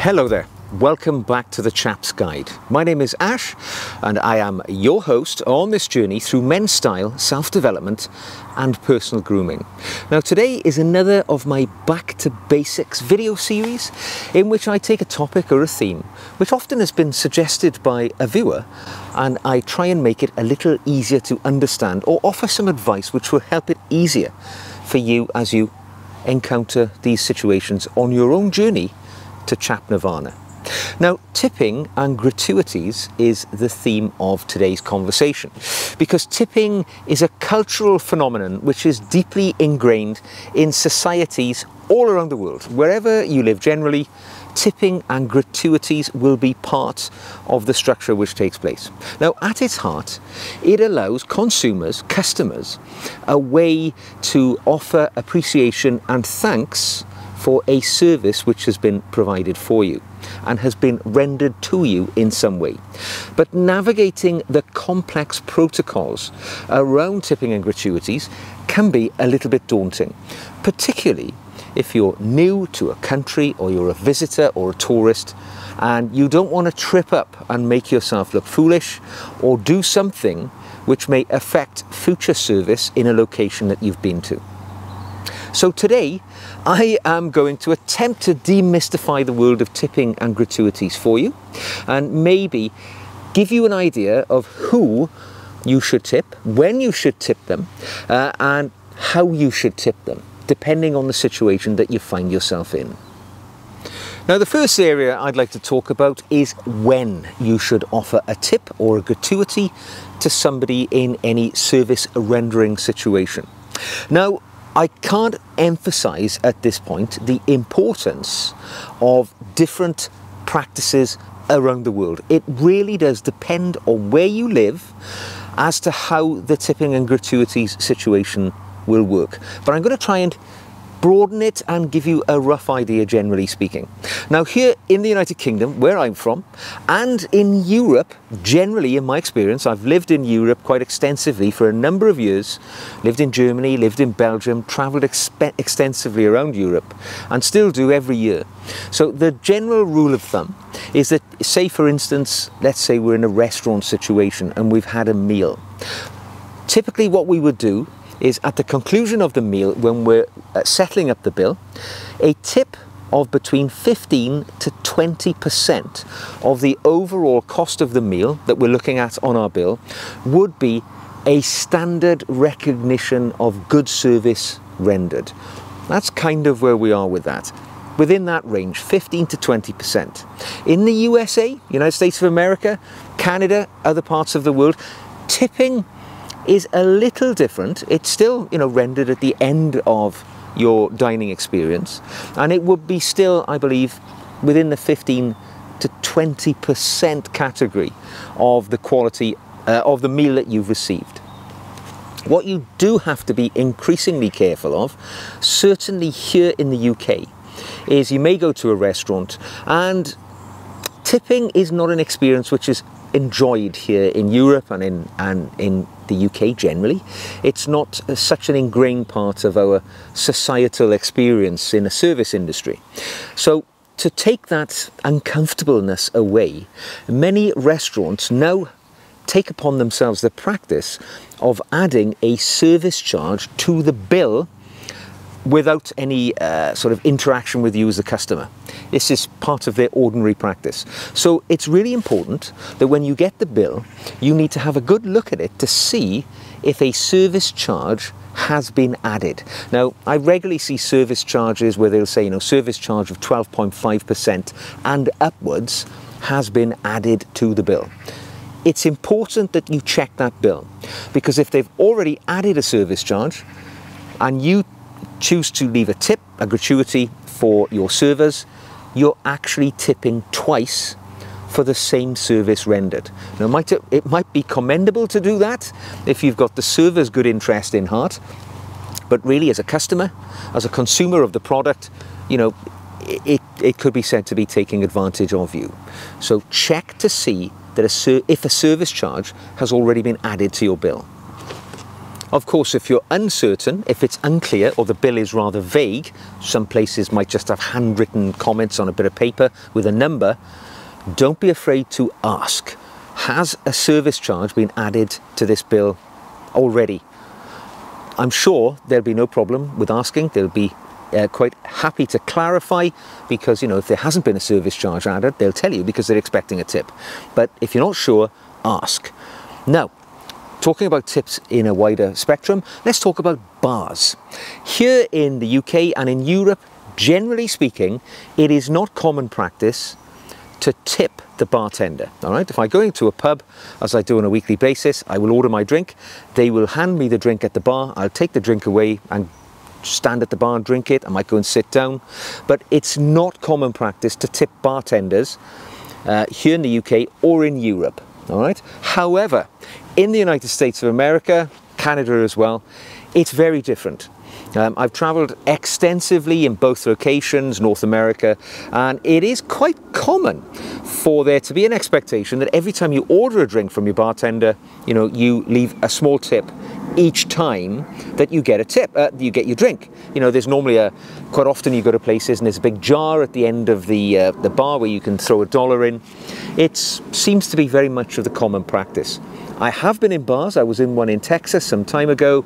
Hello there, welcome back to the Chap's Guide. My name is Ash and I am your host on this journey through men's style, self-development and personal grooming. Now today is another of my Back to Basics video series in which I take a topic or a theme which often has been suggested by a viewer and I try and make it a little easier to understand or offer some advice which will help it easier for you as you encounter these situations on your own journey to Chap Nirvana. Now, tipping and gratuities is the theme of today's conversation because tipping is a cultural phenomenon which is deeply ingrained in societies all around the world. Wherever you live generally, tipping and gratuities will be part of the structure which takes place. Now, at its heart, it allows consumers, customers, a way to offer appreciation and thanks for a service which has been provided for you and has been rendered to you in some way. But navigating the complex protocols around tipping and gratuities can be a little bit daunting, particularly if you're new to a country or you're a visitor or a tourist and you don't want to trip up and make yourself look foolish or do something which may affect future service in a location that you've been to. So today, I am going to attempt to demystify the world of tipping and gratuities for you and maybe give you an idea of who you should tip, when you should tip them, and how you should tip them, depending on the situation that you find yourself in. Now, the first area I'd like to talk about is when you should offer a tip or a gratuity to somebody in any service rendering situation. Now, I can't emphasize at this point the importance of different practices around the world. It really does depend on where you live as to how the tipping and gratuities situation will work. But I'm going to try and broaden it and give you a rough idea, generally speaking. Now, here in the United Kingdom, where I'm from, and in Europe, generally in my experience, I've lived in Europe quite extensively for a number of years, lived in Germany, lived in Belgium, travelled extensively around Europe, and still do every year. So the general rule of thumb is that, say for instance, let's say we're in a restaurant situation and we've had a meal. Typically what we would do is at the conclusion of the meal, when we're settling up the bill, a tip of between 15 to 20% of the overall cost of the meal that we're looking at on our bill would be a standard recognition of good service rendered. That's kind of where we are with that. Within that range, 15 to 20%. In the USA, United States of America, Canada, other parts of the world, tipping is a little different. It's still, rendered at the end of your dining experience, and it would be still, I believe, within the 15 to 20% category of the quality of the meal that you've received. What you do have to be increasingly careful of, certainly here in the UK, is you may go to a restaurant and tipping is not an experience which is enjoyed here in Europe and in the UK generally. It's not such an ingrained part of our societal experience in a service industry. So to take that uncomfortableness away, many restaurants now take upon themselves the practice of adding a service charge to the bill without any sort of interaction with you as a customer. This is part of their ordinary practice. So it's really important that when you get the bill, you need to have a good look at it to see if a service charge has been added. Now, I regularly see service charges where they'll say, service charge of 12.5% and upwards has been added to the bill. It's important that you check that bill, because if they've already added a service charge and you choose to leave a tip, a gratuity for your servers, you're actually tipping twice for the same service rendered. Now, it might be commendable to do that if you've got the server's good interest in heart, but really as a customer, as a consumer of the product, it could be said to be taking advantage of you. So check to see that if a service charge has already been added to your bill. Of course, if you're uncertain, if it's unclear or the bill is rather vague, some places might just have handwritten comments on a bit of paper with a number, don't be afraid to ask. Has a service charge been added to this bill already? I'm sure there'll be no problem with asking. They'll be quite happy to clarify, because, you know, if there hasn't been a service charge added, they'll tell you because they're expecting a tip. But if you're not sure, ask. Now, talking about tips in a wider spectrum, let's talk about bars. Here in the UK and in Europe, generally speaking, it is not common practice to tip the bartender. All right, if I go into a pub, as I do on a weekly basis, I will order my drink. They will hand me the drink at the bar. I'll take the drink away and stand at the bar and drink it. I might go and sit down, but it's not common practice to tip bartenders here in the UK or in Europe. All right. However, in the United States of America, Canada as well, it's very different. I've travelled extensively in both locations, North America, and it is quite common for there to be an expectation that every time you order a drink from your bartender, you know, you leave a small tip each time that you get a tip, you get your drink. You know, there's normally quite often you go to places and there's a big jar at the end of the bar where you can throw $1 in. It seems to be very much of the common practice. I have been in bars. I was in one in Texas some time ago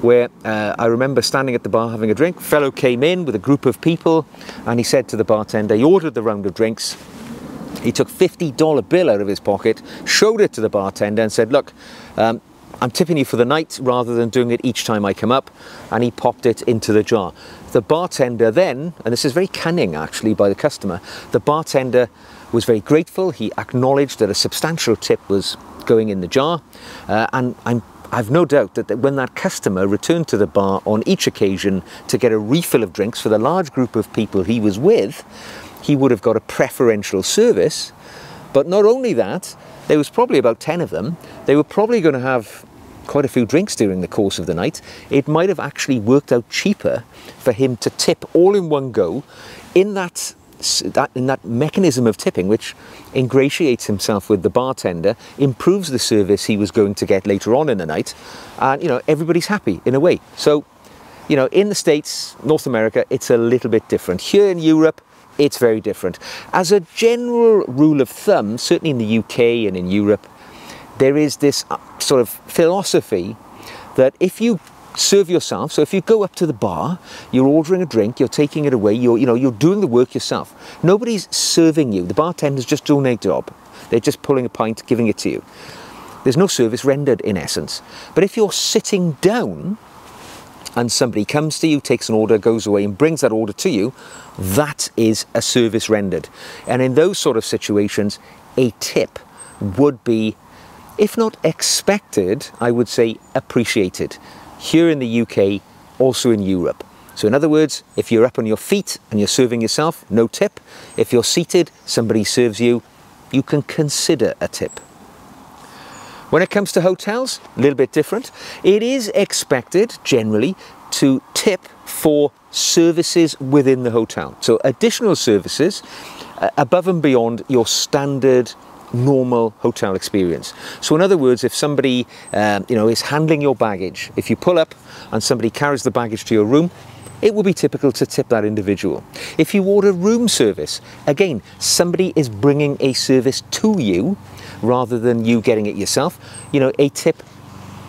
where I remember standing at the bar having a drink. A fellow came in with a group of people and he said to the bartender, he ordered the round of drinks. He took $50 bill out of his pocket, showed it to the bartender and said, look, I'm tipping you for the night rather than doing it each time I come up, and he popped it into the jar. The bartender then, and this is very cunning actually by the customer, the bartender was very grateful. He acknowledged that a substantial tip was going in the jar, and I've no doubt that when that customer returned to the bar on each occasion to get a refill of drinks for the large group of people he was with, he would have got a preferential service. But not only that, there was probably about 10 of them. They were probably going to have quite a few drinks during the course of the night. It might have actually worked out cheaper for him to tip all in one go in that mechanism of tipping, which ingratiates himself with the bartender, improves the service he was going to get later on in the night, and, you know, everybody's happy in a way. So, you know, in the States, North America, it's a little bit different. Here in Europe, it's very different. As a general rule of thumb, certainly in the UK and in Europe, there is this sort of philosophy that if you serve yourself, so if you go up to the bar, you're ordering a drink, you're taking it away, you're doing the work yourself. Nobody's serving you. The bartender's just doing their job. They're just pulling a pint, giving it to you. There's no service rendered in essence. But if you're sitting down and somebody comes to you, takes an order, goes away and brings that order to you, that is a service rendered. And in those sort of situations, a tip would be, if not expected, I would say appreciated. Here in the UK, also in Europe. So in other words, if you're up on your feet and you're serving yourself, no tip. If you're seated, somebody serves you, you can consider a tip. When it comes to hotels, a little bit different. It is expected, generally, to tip for services within the hotel. So additional services above and beyond your standard normal hotel experience. So in other words, if somebody is handling your baggage, if you pull up and somebody carries the baggage to your room, it will be typical to tip that individual. If you order room service, again, somebody is bringing a service to you rather than you getting it yourself, you know, a tip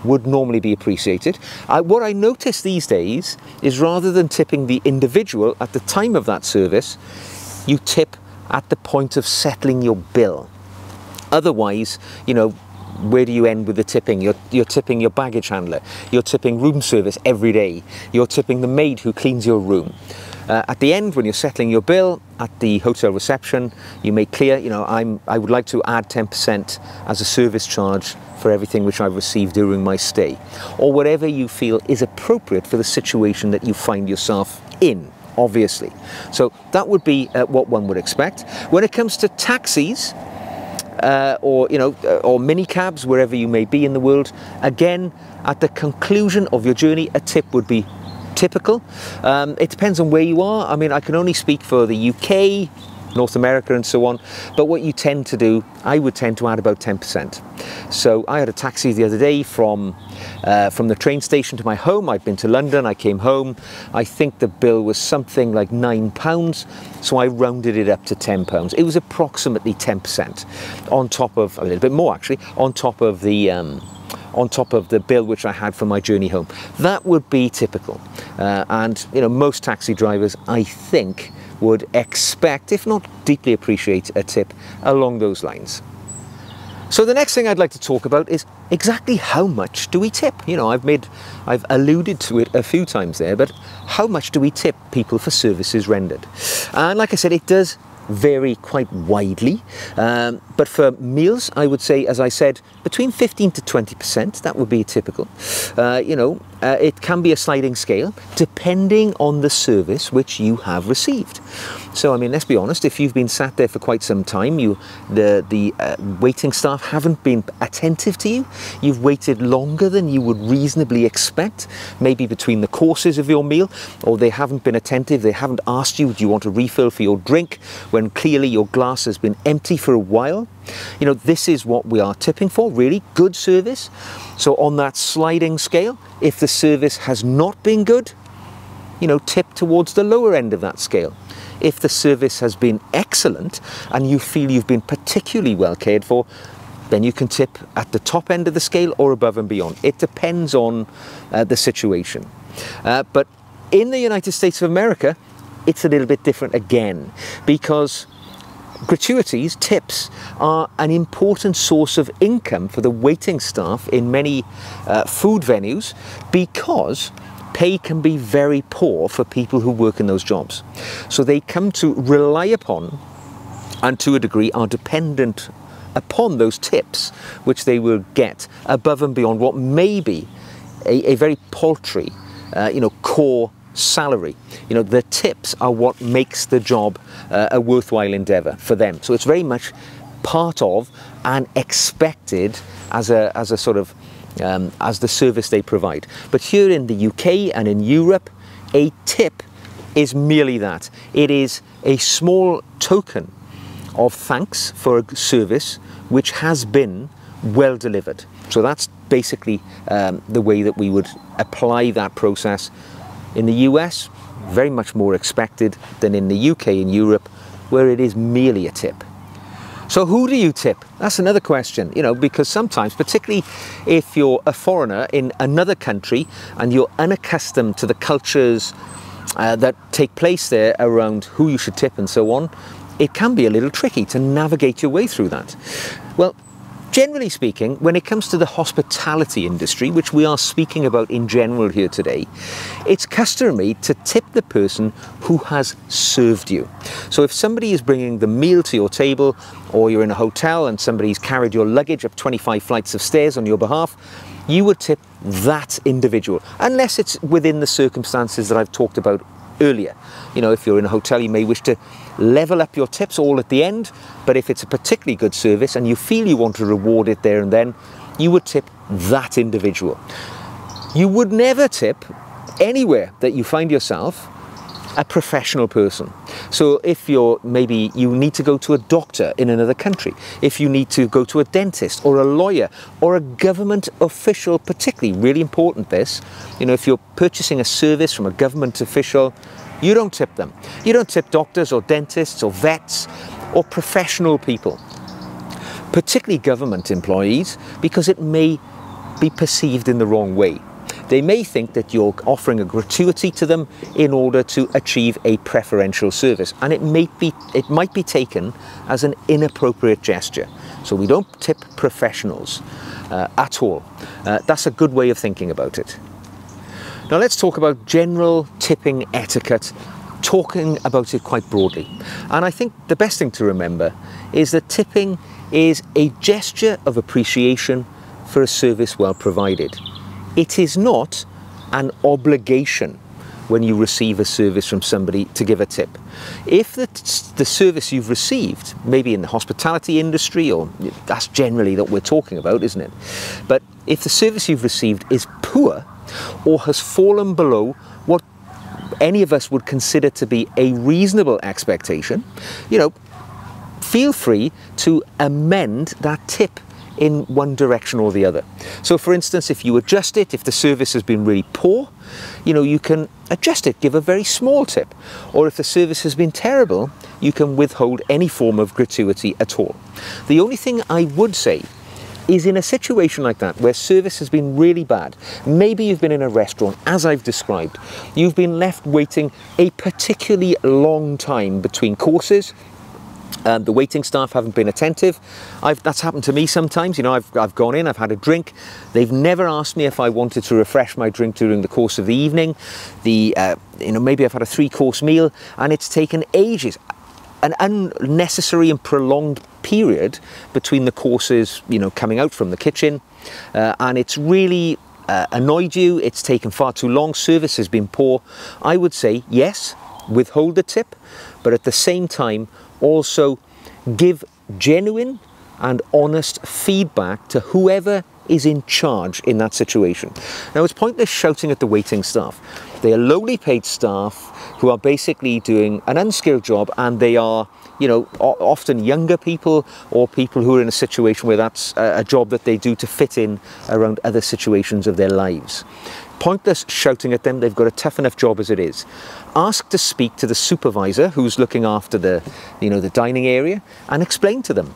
would normally be appreciated. What I notice these days is rather than tipping the individual at the time of that service, you tip at the point of settling your bill. Otherwise, you know, where do you end with the tipping? You're tipping your baggage handler, you're tipping room service every day, you're tipping the maid who cleans your room. At the end, when you're settling your bill at the hotel reception, you make clear, you know, I would like to add 10% as a service charge for everything which I've received during my stay, or whatever you feel is appropriate for the situation that you find yourself in, obviously. So that would be what one would expect. When it comes to taxis, or mini cabs, wherever you may be in the world, again, at the conclusion of your journey, a tip would be typical. It depends on where you are. I mean, I can only speak for the UK, North America and so on, but what you tend to do, I would tend to add about 10%. So I had a taxi the other day from from the train station to my home. I'd been to London, I came home. I think the bill was something like £9, so I rounded it up to £10. It was approximately 10% on top of, a little bit more actually, on top of the bill which I had for my journey home. That would be typical. And you know, most taxi drivers, I think, would expect, if not deeply appreciate, a tip along those lines. So the next thing I'd like to talk about is exactly how much do we tip? You know, I've alluded to it a few times there, but how much do we tip people for services rendered? And like I said, it does vary quite widely, but for meals, I would say, as I said, between 15 to 20%, that would be typical. It can be a sliding scale depending on the service which you have received. So, I mean, let's be honest, if you've been sat there for quite some time, the waiting staff haven't been attentive to you, you've waited longer than you would reasonably expect, maybe between the courses of your meal, or they haven't been attentive, they haven't asked you, do you want a refill for your drink, when clearly your glass has been empty for a while. You know, this is what we are tipping for, really, good service. So on that sliding scale, if the service has not been good, you know, tip towards the lower end of that scale. If the service has been excellent and you feel you've been particularly well cared for, then you can tip at the top end of the scale or above and beyond. It depends on the situation. But in the United States of America, it's a little bit different again, because gratuities, tips, are an important source of income for the waiting staff in many food venues, because pay can be very poor for people who work in those jobs. So they come to rely upon, and to a degree are dependent upon, those tips which they will get above and beyond what may be a very paltry, core salary. You know, the tips are what makes the job a worthwhile endeavour for them. So it's very much part of and expected as a sort of as the service they provide. But here in the UK and in Europe, a tip is merely that. It is a small token of thanks for a service which has been well delivered. So that's basically the way that we would apply that process. In the US, very much more expected than in the UK and Europe, where it is merely a tip. So who do you tip? That's another question, you know, because sometimes, particularly if you're a foreigner in another country and you're unaccustomed to the cultures that take place there around who you should tip and so on, it can be a little tricky to navigate your way through that. Well, generally speaking, when it comes to the hospitality industry, which we are speaking about in general here today, it's customary to tip the person who has served you. So if somebody is bringing the meal to your table, or you're in a hotel and somebody's carried your luggage up 25 flights of stairs on your behalf, you would tip that individual, unless it's within the circumstances that I've talked about earlier. You know, if you're in a hotel, you may wish to level up your tips all at the end, but if it's a particularly good service and you feel you want to reward it there and then, you would tip that individual. You would never tip anywhere that you find yourself a professional person. So if maybe you need to go to a doctor in another country, if you need to go to a dentist or a lawyer or a government official, particularly, really important this, you know, if you're purchasing a service from a government official, you don't tip them. You don't tip doctors or dentists or vets or professional people, particularly government employees, because it may be perceived in the wrong way. They may think that you're offering a gratuity to them in order to achieve a preferential service, and it might be taken as an inappropriate gesture. So we don't tip professionals at all. That's a good way of thinking about it. Now let's talk about general tipping etiquette, talking about it quite broadly. And I think the best thing to remember is that tipping is a gesture of appreciation for a service well provided. It is not an obligation when you receive a service from somebody to give a tip. If the service you've received, maybe in the hospitality industry, or that's generally what we're talking about, isn't it? But if the service you've received is poor or has fallen below what any of us would consider to be a reasonable expectation, you know, feel free to amend that tip in one direction or the other. So for instance, if you adjust it, if the service has been really poor, you know, you can adjust it, give a very small tip. Or if the service has been terrible, you can withhold any form of gratuity at all. The only thing I would say is in a situation like that, where service has been really bad, maybe you've been in a restaurant, as I've described, you've been left waiting a particularly long time between courses, the waiting staff haven't been attentive. That's happened to me sometimes. You know, I've gone in, I've had a drink. They've never asked me if I wanted to refresh my drink during the course of the evening. You know, maybe I've had a 3-course meal and it's taken ages. An unnecessary and prolonged period between the courses, you know, coming out from the kitchen, and it's really annoyed you. It's taken far too long. Service has been poor. I would say yes, withhold the tip, but at the same time also give genuine and honest feedback to whoever is in charge in that situation. Now, it's pointless shouting at the waiting staff. They are lowly paid staff who are basically doing an unskilled job, and they are, you know, often younger people or people who are in a situation where that's a job that they do to fit in around other situations of their lives. Pointless shouting at them. They've got a tough enough job as it is. Ask to speak to the supervisor who's looking after the dining area, and explain to them,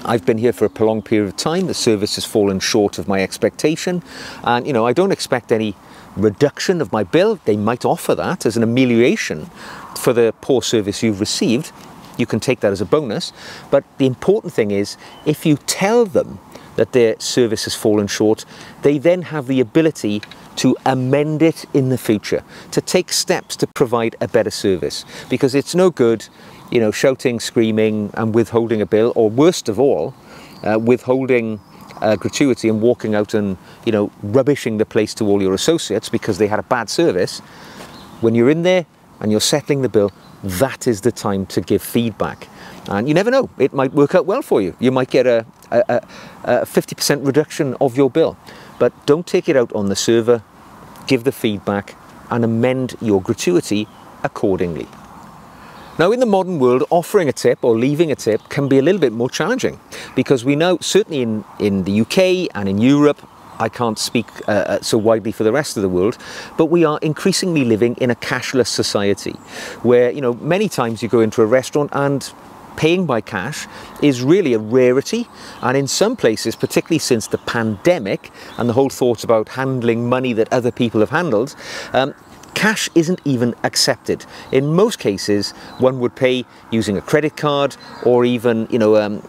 I've been here for a prolonged period of time, the service has fallen short of my expectation, and, you know, I don't expect any reduction of my bill. They might offer that as an amelioration for the poor service you've received. You can take that as a bonus, but the important thing is, if you tell them that their service has fallen short, they then have the ability to amend it in the future, to take steps to provide a better service, because it's no good, you know, shouting, screaming and withholding a bill, or worst of all, withholding gratuity and walking out and, you know, rubbishing the place to all your associates because they had a bad service. When you're in there and you're settling the bill, that is the time to give feedback. And you never know, it might work out well for you. You might get a 50% reduction of your bill. But don't take it out on the server, give the feedback and amend your gratuity accordingly. Now, in the modern world, offering a tip or leaving a tip can be a little bit more challenging, because we know, certainly in the UK and in Europe, I can't speak so widely for the rest of the world, but we are increasingly living in a cashless society where, you know, many times you go into a restaurant and paying by cash is really a rarity. And in some places, particularly since the pandemic and the whole thought about handling money that other people have handled, cash isn't even accepted. In most cases, one would pay using a credit card or even, you know,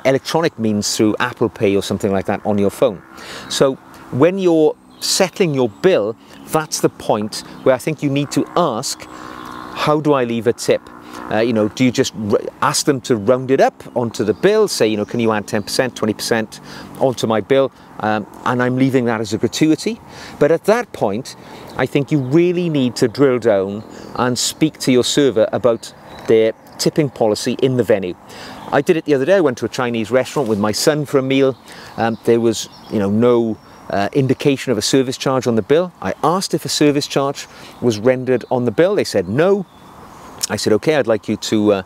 electronic means through Apple Pay or something like that on your phone. So when you're settling your bill, that's the point where I think you need to ask, how do I leave a tip? You know, do you just ask them to round it up onto the bill, say, you know, can you add 10%, 20% onto my bill, and I'm leaving that as a gratuity? But at that point, I think you really need to drill down and speak to your server about their tipping policy in the venue. I did it the other day. I went to a Chinese restaurant with my son for a meal. There was, you know, no indication of a service charge on the bill. I asked if a service charge was rendered on the bill. They said no. I said, okay, I'd like you to,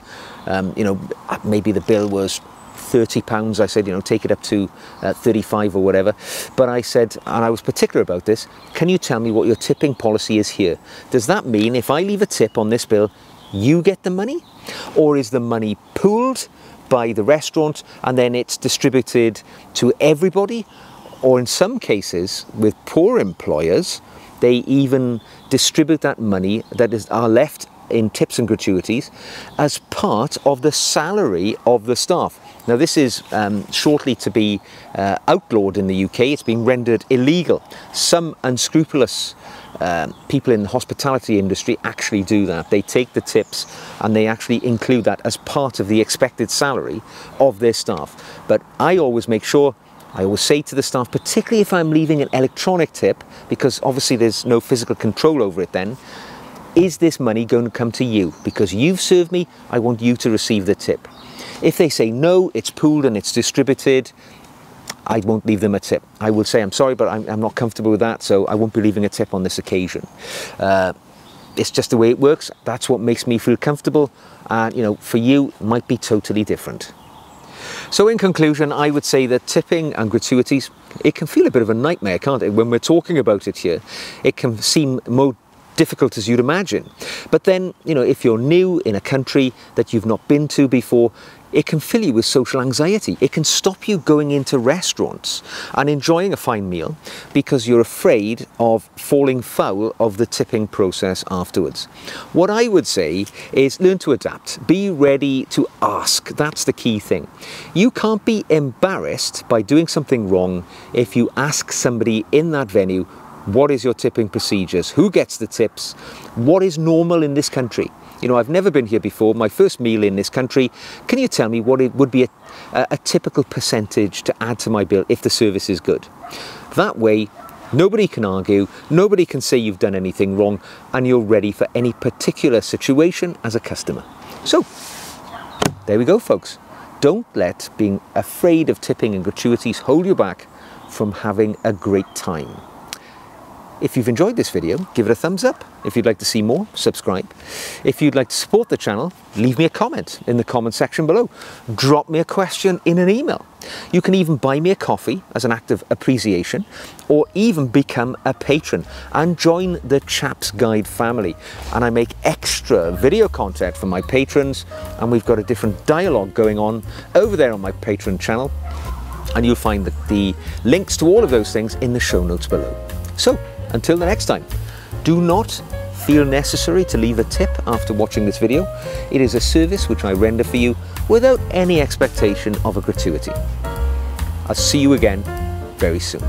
you know, maybe the bill was £30. I said, you know, take it up to 35 or whatever. But I said, and I was particular about this, can you tell me what your tipping policy is here? Does that mean if I leave a tip on this bill, you get the money? Or is the money pooled by the restaurant and then it's distributed to everybody? Or in some cases, with poor employers, they even distribute that money that are left in tips and gratuities as part of the salary of the staff. Now, this is shortly to be outlawed in the UK. It's being rendered illegal. Some unscrupulous people in the hospitality industry actually do that. They take the tips and they actually include that as part of the expected salary of their staff. But I always make sure, I always say to the staff, particularly if I'm leaving an electronic tip, because obviously there's no physical control over it then, is this money going to come to you? Because you've served me, I want you to receive the tip. If they say no, it's pooled and it's distributed, I won't leave them a tip. I will say, I'm sorry, but I'm not comfortable with that, so I won't be leaving a tip on this occasion. It's just the way it works. That's what makes me feel comfortable. And, you know, for you, it might be totally different. So in conclusion, I would say that tipping and gratuities, it can feel a bit of a nightmare, can't it? When we're talking about it here, it can seem more difficult as you'd imagine. But then, you know, if you're new in a country that you've not been to before, it can fill you with social anxiety. It can stop you going into restaurants and enjoying a fine meal because you're afraid of falling foul of the tipping process afterwards. What I would say is learn to adapt. Be ready to ask. That's the key thing. You can't be embarrassed by doing something wrong if you ask somebody in that venue, what is your tipping procedures? Who gets the tips? What is normal in this country? You know, I've never been here before, my first meal in this country. Can you tell me what it would be a typical percentage to add to my bill if the service is good? That way, nobody can argue, nobody can say you've done anything wrong, and you're ready for any particular situation as a customer. So, there we go, folks. Don't let being afraid of tipping and gratuities hold you back from having a great time. If you've enjoyed this video, give it a thumbs up. If you'd like to see more, subscribe. If you'd like to support the channel, leave me a comment in the comment section below. Drop me a question in an email. You can even buy me a coffee as an act of appreciation, or even become a patron and join the Chap's Guide family. And I make extra video content for my patrons, and we've got a different dialogue going on over there on my Patreon channel. And you'll find the links to all of those things in the show notes below. So, until the next time, do not feel necessary to leave a tip after watching this video. It is a service which I render for you without any expectation of a gratuity. I'll see you again very soon.